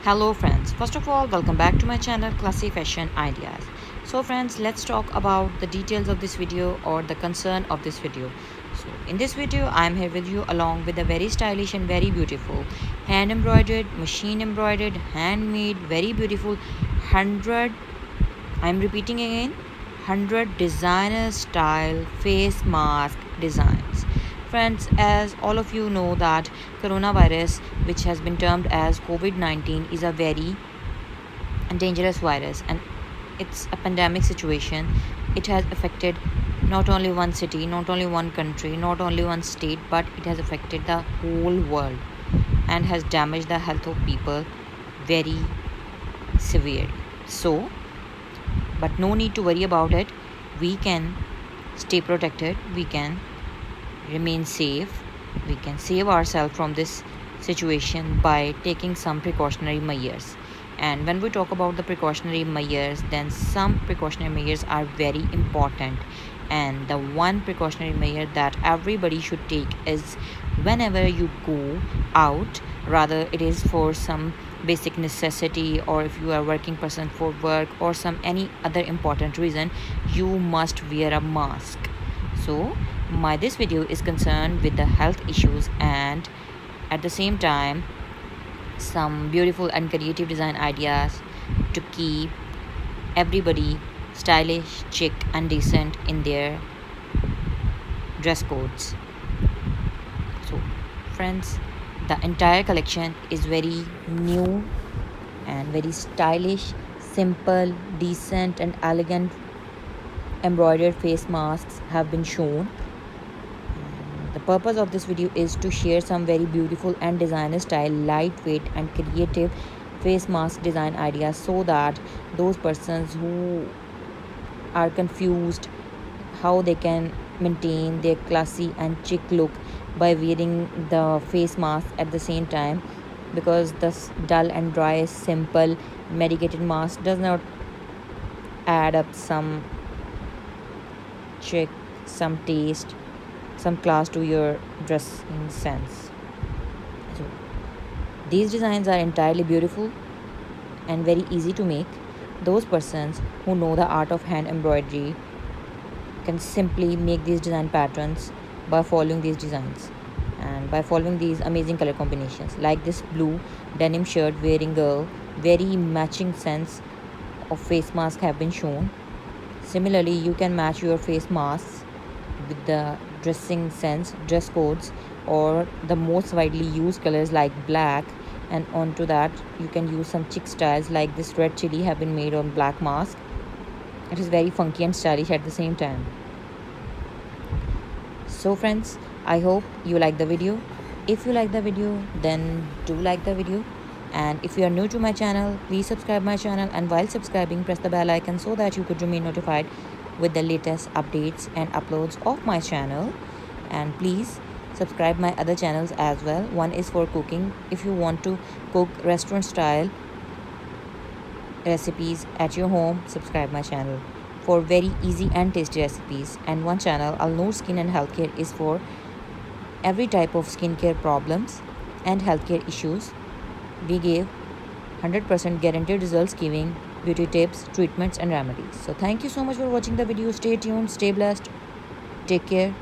Hello friends, first of all welcome back to my channel Classy Fashion Ideas. So friends, let's talk about the details of this video or the concern of this video. So in this video I am here with you along with a very stylish and very beautiful hand embroidered, machine embroidered, handmade, very beautiful 100, I am repeating again, 100 designer style face mask designs. Friends, as all of you know that coronavirus, which has been termed as COVID-19, is a very dangerous virus and it's a pandemic situation. It has affected not only one city, not only one country, not only one state, but it has affected the whole world and has damaged the health of people very severely. So, but no need to worry about it. We can stay protected. We can remain safe. We can save ourselves from this situation by taking some precautionary measures. And when we talk about the precautionary measures, then some precautionary measures are very important. And the one precautionary measure that everybody should take is whenever you go out, rather it is for some basic necessity or if you are working person for work or some any other important reason, you must wear a mask. So this video is concerned with the health issues and at the same time some beautiful and creative design ideas to keep everybody stylish, chic and decent in their dress codes. So friends, the entire collection is very new and very stylish, simple, decent and elegant embroidered face masks have been shown. The purpose of this video is to share some very beautiful and designer style, lightweight and creative face mask design ideas so that those persons who are confused how they can maintain their classy and chic look by wearing the face mask at the same time, because this dull and dry simple medicated mask does not add up some chic, some taste, some class to your dressing sense. So these designs are entirely beautiful and very easy to make. Those persons who know the art of hand embroidery can simply make these design patterns by following these designs and by following these amazing color combinations, like this blue denim shirt wearing girl, very matching sense of face mask have been shown. Similarly, you can match your face masks with the dressing sense, dress codes, or the most widely used colors like black, and onto that you can use some chic styles like this red chili have been made on black mask. It is very funky and stylish at the same time. So friends, I hope you like the video. If you like the video, then do like the video. And if you are new to my channel, please subscribe my channel, and while subscribing press the bell icon so that you could remain notified with the latest updates and uploads of my channel. And please subscribe my other channels as well. One is for cooking. If you want to cook restaurant style recipes at your home, subscribe my channel for very easy and tasty recipes. And one channel, Al Noor Skin and Healthcare, is for every type of skincare problems and healthcare issues. We give 100% guaranteed results, giving beauty tips, treatments and remedies. So thank you so much for watching the video. Stay tuned, stay blessed, take care.